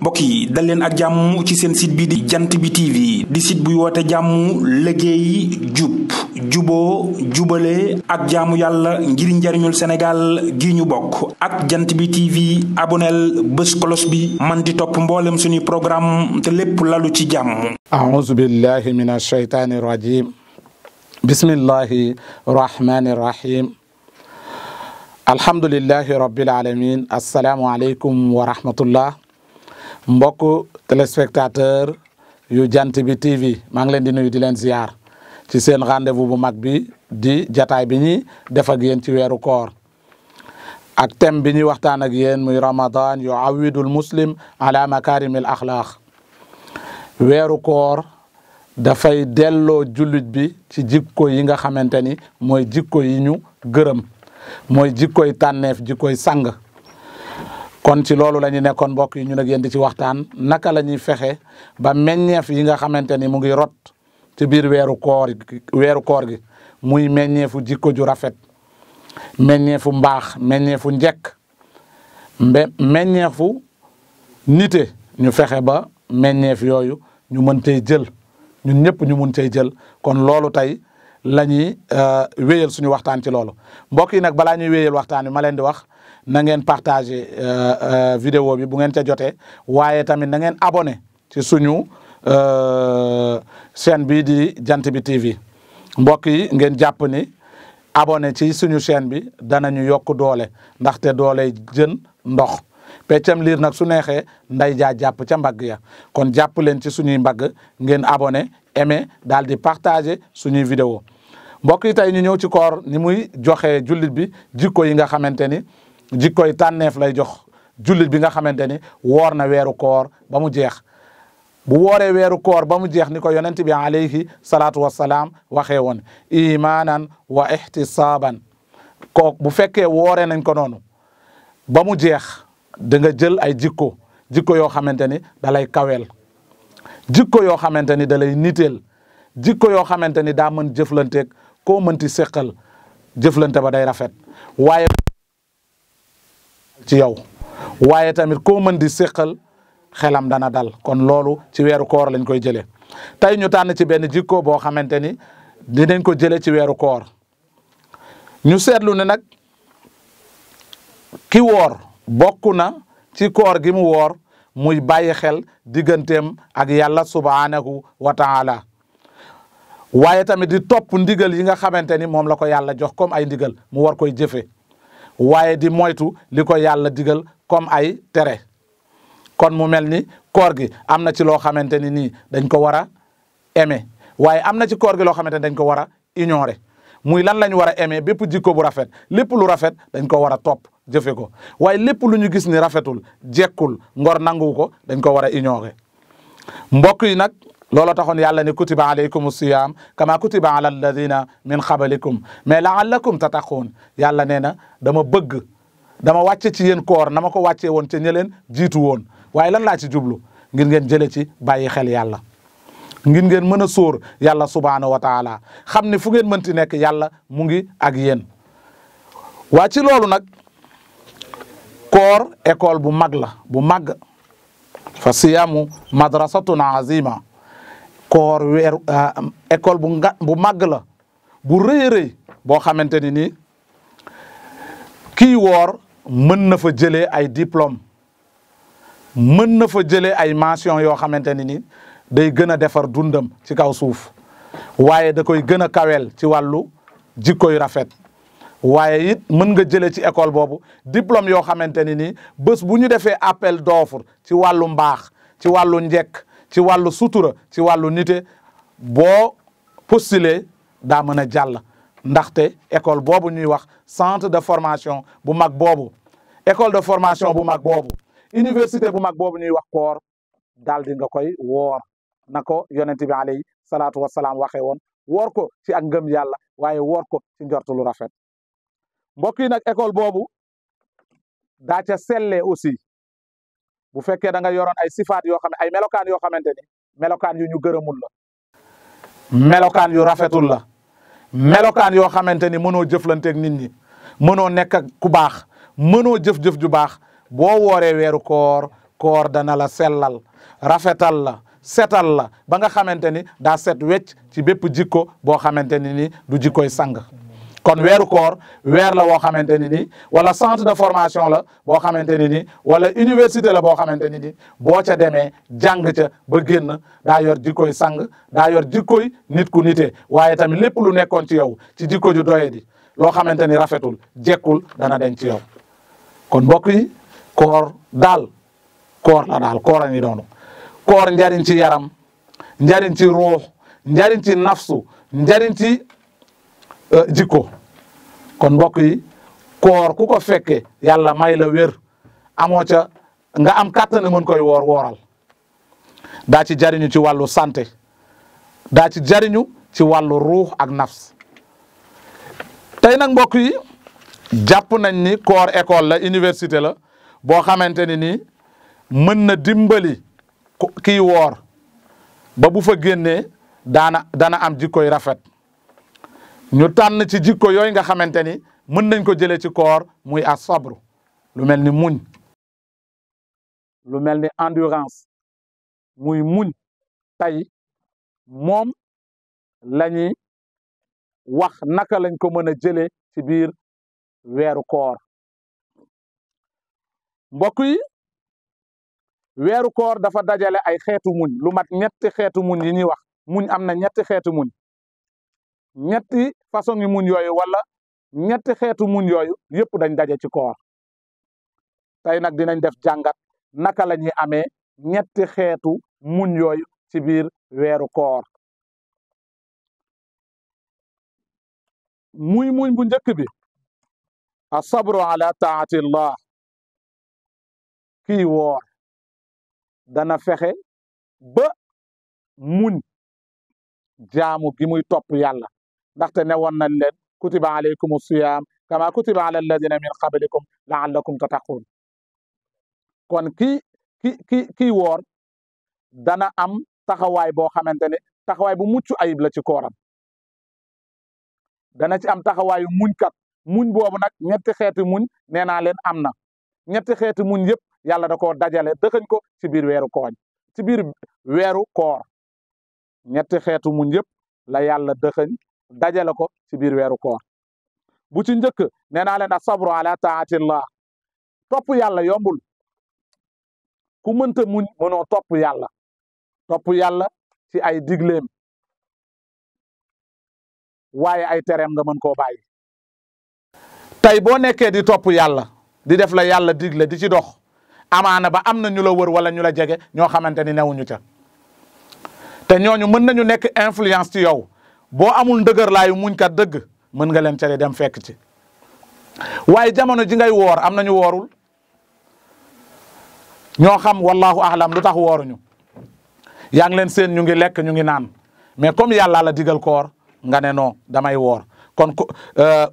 mbokk yi dal leen ak jàmm ci seen site bi di jant bi TV di site buy woote jàmm liggéey jub juboo jubale ak jaamu yàlla ngir njariñul Sénégal gi ñu bokk ak jant bi TV aboneel bés kolos bi man di topp mboolem suñuy programme te lépp lalu ci jàmm. a'uuzu billahi minash shaytaani rajim bismillahi rahmani rahim alhamdulillahi rabbil alamin assalaamu aleykum wa rahmatullah mbokk téléspectateur yu jant bi TV maa ngi leen di nuyu di leen ziar ci seen rendez-vous bu mag bi di jataay bi ñuy def ak yéen ci weeru koor ak thème bi ñuy waxtaan ak yéen muy Ramadan yu'awwidul muslim ala makarimil axlaaq weeru koor dafay delloo jullit bi ci jikko yi nga xamante ni mooy jikko yi ñu gërëm mooy jikkoy tànneef jikkoy sang kon ci loolu la ñu nekkoon mbokk yi ñu nag yéen di ci waxtaan naka la ñuy fexe ba meññeef yi nga xamante ni mu ngi rot ci biir weeru koor gi muy meññeefu jikko ju rafet meññeefu mbaax meññeefu njekk meññeefu nite ñu fexe ba meññeef yooyu ñu mën cay jël ñun ñëpp ñu mun cay jël kon loolu tey la ñuy wéyal suñu waxtaan ci loolu mbokk yi nag balaa ñuy wéyal waxtaan bi ma leen di wax na ngeen partager vidéo bi bu ngeen ca jotee waaye tamit na ngeen abonné ci suñu chaîne bii di jant bi TV mbokk yi ngeen jàpp ni abonné ci suñu chaîne bi danañu yokk doole ndaxte doole jën ndox peccam liir nag su neexee nday jaa jàpp ca mbagg ya kon jàpp leen ci suñuy mbagg ngeen abonné aimé daal di partager suñuy vidéo mbokk yi tey ñu ñëw ci koor ni muy joxe jullit bi jikko yi nga xamante ni jikko yi tànneef lay jox jullit bi nga xamante ni woor na weeru koor ba mu jeex bu wooree weeru koor ba mu jeex ni ko yonent bi alayhi salaatu wassalaam waxee woon imaanan wa ihtisaaban ko bu fekkee wooree nañ ko noonu ba mu jeex da nga jël ay jikko yoo xamante ni da lay kaweel jikko yoo xamante ni da lay niteel jikko yoo xamante ni daa mën jëflanteeg koo mënti seqal jëflante ba day rafet waaye ci yow waaye tamit koo mën di seqal xelam dana dal kon loolu ci weeru koor lañ koy jëlee tey ñu tànn ci benn jikko boo xamante ni dinañ ko jëlee ci weeru koor ñu seetlu ne nag ki woor bokk na ci koor gi mu woor muy bàyyi xel digganteem ak yàlla subhanahu wa taala waaye tamit di topp ndigal yi nga xamante ni moom la ko yàlla jox comme ay ndigal mu war koy jëfe waaye di moytu li ko yàlla digal comme ay tere kon mu mel ni koor gi am na ci loo xamante ni nii dañ ko war a aimer waaye am na ci koor gi loo xamante ni dañ ko war a ignorer muy lan lañ war a aimer bépp jikko bu rafet lépp lu rafet dañ ko war a topp jëfe ko waaye lépp lu ñu gis ni rafetul jekkul ngor nangu ko dañ ko war a ignorer mbokk yi nag looloo taxoon yàlla ni kutiba alaykum siyam kama kutiba ala alladina min qablikum mais laallakum tattaqun yàlla nee na dama wàcce ci yéen koor na ma ko wàccee woon ca ña leen jiitu woon waaye lan laa ci jublu ngir ngeen jële ci bàyyi xel yàlla ngir ngeen mën a sóor yàlla subhanahu wa taala xam ne fu ngeen mënti nekk yàlla mu ngi ak yéen waa ci loolu nag koor école bu mag la bu mag fa siyamu madrasatun azima koor weeru école bu mag la bu rëy rëy boo xamante ni nii kii woor mën na fa jëlee ay diplôme mën na fa jëlee ay mention yoo xamante ni nii day gën a defar dundam ci kaw suuf waaye da koy gën a kaweel ci wàllu jikko yu rafet waaye it mën nga jëlee ci école boobu diplôme yoo xamante ni nii bés bu ñu defee appel d'offre ci wàllu mbaax ci wàllu njekk ci wàllu sutura ci wàllu nite boo postuler daa mën a jàll ndaxte école boobu ñuy wax centre de formation bu mag boobu école de formation bu mag boobu université bu mag boobu ñuy wax koor daal di nga koy woor na ko yonent bi alayhi salaatu wassalaam waxee woon woor ko ci ak ngëm yàlla waaye woor ko ci njortu lu rafet mbokk yi nag école boobu daa ca sellee aussi bu fekkee da nga yoroon ay sifaat yoo xam ne ay melokaan yoo xamante ni melokaan yu ñu gërëmul la melokaan yu rafetul la melokaan yoo xamante ni mënoo jëflanteeg nit ñi mënoo nekk ak ku baax mënoo jëf-jëf ju baax boo wooree weeru koor koor dana la sellal rafetal la setal la ba nga xamante ni daa set wecc ci bépp jikko boo xamante ni du jikkoy sang. kon weeru koor weer la boo xamante ni wala centre de formation la boo xamante ni wala université la boo xamante ni boo ca demee jàng ca ba génn daa yor jikkoy sang daa yor jikkoy nit ku nite waaye tamit lépp lu nekkoon ci yow ci jikko ju doye di loo xamante ni rafetul jekkul dana den ci yow. kon mbokk yi koor daal koor la daal koor a ngi doonu koor njariñ ci yaram njariñ ci ruux njariñ ci nafsu njariñ ci jikko. kon mbokk yi koor ku ko fekke yàlla may la wér amoo ca nga am kàttan mën koy wooral daa ci jariñu ci wàllu santé daa ci jariñu ci wàllu ruux ak nafs. tey nag mbokk yi jàpp nañ ni koor école la université la boo xamante ni mën na dimbali kii woor ba bu fa génnee dana am jikkoy rafet. ñu tànn ci jikko yooyu nga xamante ni mën nañ ko jëlee ci koor muy as sabru lu mel ni muñ lu mel ni endurance muy muñ. tey moom lañuy wax naka lañ ko mën a jëlee ci biir weeru koor. mbokk yi weeru koor dafa dajale ay xeetu muñ lu mat ñetti xeetu muñ yi ñuy wax muñ am na ñetti xeetu muñ. ñetti façon yi muñ yooyu wala ñetti xeetu muñ yooyu yëpp dañ daje ci koor. tey nag dinañ def jàngat naka la ñuy amee ñetti xeetu muñ yooyu ci biir weeru koor. muñ bu njëkk bi asabru ala taatillah. kii woor dana fexe ba muñ jaamu gi muy topp yàlla ndaxte ne woon nañ leen kutiba alaykum siyam kama kutiba ala alladina min qablikum laallakum tattaqun. kon kii woor dana am taxawaay boo xamante ne taxawaay bu mucc ayib la ci kooram. dana ci am taxawaayu muñkat muñ boobu nag ñetti xeeti muñ nee naa leen am na ñetti xeeti muñ yëpp yàlla da koo dajale dëxëñ ko ci biir weeru koor ci biir weeru koor. ñetti xeetu muñ yëpp la yàlla dëxëñ dajale ko ci biir weeru koor. bu ci njëkk nee naa leen asabru ala taatillah. topp yàlla yombul ku mënta muñ mënoo topp yàlla ci ay digleem waaye ay tereem nga mën koo bàyyi. tey boo nekkee di topp yàlla di def la yàlla digle di ci dox amaana ba am na ñu la wër wala ñu la jege ñoo xamante ni newuñu ca te ñooñu mën nañu nekk influence ci yow boo amul ndëgër laayu muñkat dëgg mën nga leen cere dem fekk ci. waaye jamono ji ngay woor am nañu woorul ñoo xam wallahu ahlam lu tax wooruñu yaa ngi leen seen ñu ngi lekk ñu ngi naan mais comme yàlla la digal koor nga ne non damay woor. kon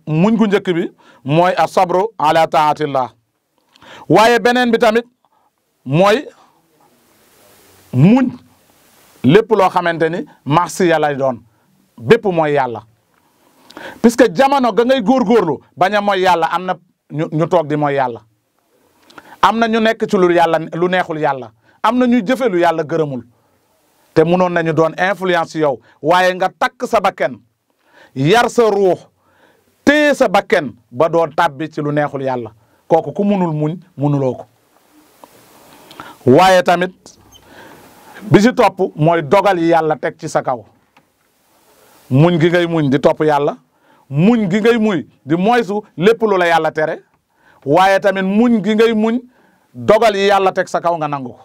muñ gu njëkk bi mooy asabru ala taatillah. waaye beneen bi tamit mooy muñ lépp loo xamante ni marsiya lay doon bépp mooy yàlla puisque jamono ga ngay góorgóorlu bañ a mooy yàlla am na ñu toog di mooy yàlla. am na ñu nekk ci lu neexul yàlla am na ñuy jëfe lu yàlla gërëmul te munoon nañu doon influence ci yow waaye nga takk sa bakken yar sa ruux téye sa bakken ba doo tàbbi ci lu neexul yàlla kooku ku munul muñ munuloo ko. waaye tamit bi ci topp mooy dogal yi yàlla teg ci sa kaw muñ gi ngay muñ di topp yàlla muñ gi ngay muñ di moytu lépp lu la yàlla tere waaye tamit muñ gi ngay muñ dogal yi yàlla teg sa kaw nga nangu ko.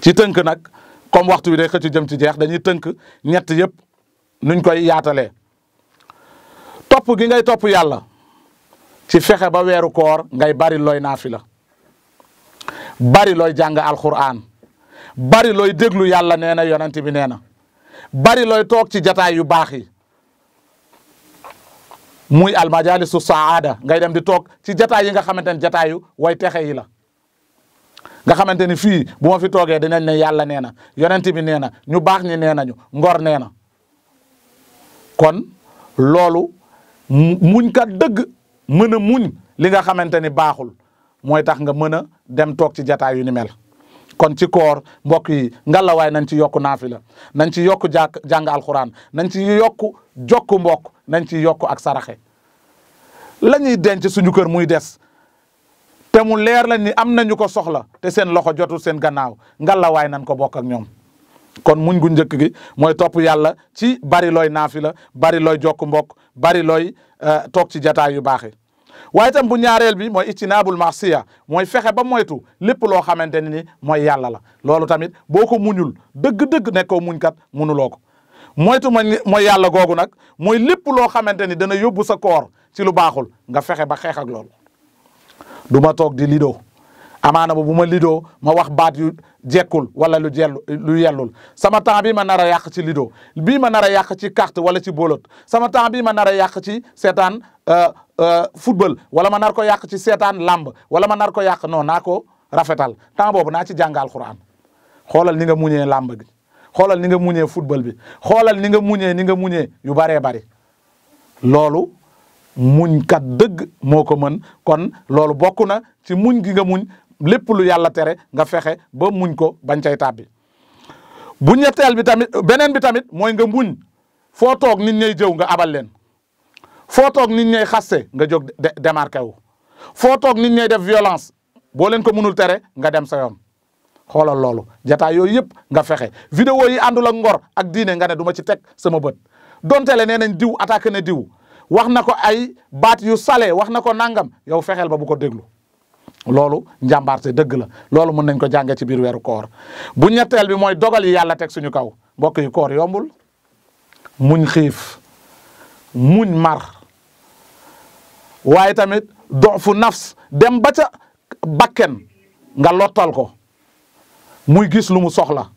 ci tënk nag comme waxtu bi day xëcc jëm ci jeex dañuy tënk ñett yëpp nuñ koy yaatalee. topp gi ngay topp yàlla ci fexe ba weeru koor ngay bari looy naafila bari looy jàng alquran bari looy déglu yàlla nee na yonent bi nee na bari looy toog ci jataay yu baax yi muy almajalisu saada ngay dem di toog ci jataay yi nga xamante ne jataayu way texe yi la nga xamante ni fii bu ma fi toogee dinañ ne yàlla nee na yonent bi nee na ñu baax ñi nee nañu ngor nee na kon loolu muñ kat dëgg mën a muñ li nga xamante ni baaxul mooy tax nga mën a dem toog ci jataay yu ni mel. kon ci koor mbokk yi ngalawaay nañ ci yokk naafila nañ ci yokk jàng alxuraan nañ ci yokk jokku mbokk nañ ci yokk ak saraxe la ñuy denc suñu kër muy des te mu leer la ni am nañu ko soxla te seen loxo jotul seen gannaaw ngalawaay nañ ko bokk ak ñoom. kon muñ gu njëkk gi mooy topp yàlla ci bari looy naafila bari looy jokk mbokk bari looy toog ci jataay yu baax yi waaye itam bu ñaareel bi mooy ictinaabul masiya mooy fexe ba moytu lépp loo xamante ne ni mooy yàlla la loolu tamit boo ko muñul dëgg-dëgg nekkoo muñkat munuloo ko moytu mooy yàlla googu nag mooy lépp loo xamante ni dana yóbbu sa koor ci lu baaxul nga fexe ba xeex ak loolu du ma toog di lido amaana bu ma lido ma wax baat yu jekkul wala lu yellul sama temps bi ma nar a yàq ci lido bii ma nar a yàq ci carte wala ci bolot sama temps bi ma nar a yàq ci seetaan football wala ma nar ko yàq ci seetaan lamb wala ma nar ko yàq non naa ko rafetal temps boobu naa ci jàng alxuraan xoolal ni nga muñee lamb gi xoolal ni nga muñee football bi xoolal ni nga muñee yu baree bari loolu muñ kat dëgg moo ko mën kon loolu bokk na ci muñ gi nga muñ lépp lu yàlla tere nga fexe ba muñ ko bañ cay tàbbi bu ñetteel bi tamit beneen bi tamit mooy nga muñ foo toog nit ñay jëw nga abal leen foo toog nit ñay xaste nga jóg démarqué wu foo toog nit ñay def violence boo leen ko mënul tere nga dem sa yoon xoolal loolu jataay yooyu yëpp nga fexe vidéo yi àndul ak ngor ak diine nga ne du ma ci teg sama bët donte le nee nañ diw attaqué na diw wax na ko ay baat yu sale wax na ko nangam yow fexeel ba bu ko déglu loolu njàmbaarte dëgg la loolu mën nañ ko jàngee ci biir weeru koor bu ñetteel bi mooy dogal yi yàlla teg suñu kaw mbokk yi koor yombul muñ xiif muñ mar waaye tamit dofu nafs dem ba ca bakken nga lottal ko muy gis lu mu soxla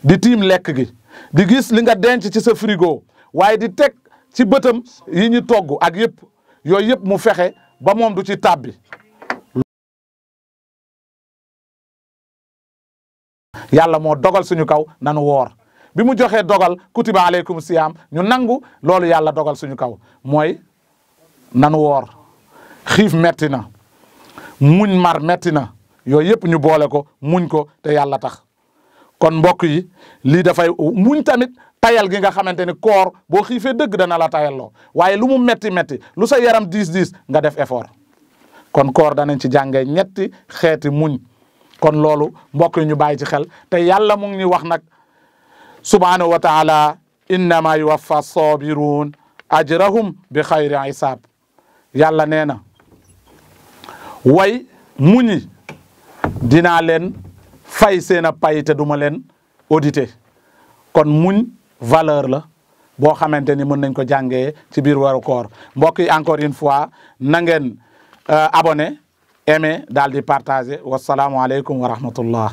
di tiim lekk gi di gis li nga denc ci sa frigo waaye di teg ci bëtam yi ñu togg ak yëpp yooyu yëpp mu fexe ba moom du ci tàbbi yàlla moo dogal suñu kaw nanu woor bi mu joxee dogal kutiba aleykum siyaam ñu nangu loolu yàlla dogal suñu kaw mooy nanu woor xiif metti na muñ mar metti na yooyu yëpp ñu boole ko muñ ko te yàlla tax kon mbokk yi lii dafay muñ tamit tayal gi nga xamante ni koor boo xiifee dëgg dana la tayalloo waaye lu mu metti lu sa yaram diis nga def effort kon koor danañ ci jàngee ñetti xeeti muñ kon loolu mbokk yi ñu bàyyi ci xel te yàlla mu ngi ñu wax nag subhanahu wa taala innama yuwaffa sabiruun ajrahum bi xayri hisaab yàlla nee na way muñi dinaa leen fay seen a pay te duma leen audité kon muñ valeur la boo xamante ni mën nañ ko jàngee ci biir weeru koor mbokk yi encore une fois na ngeen abonné aimé daal di partagé wasalaamualeykum wa rahmatullah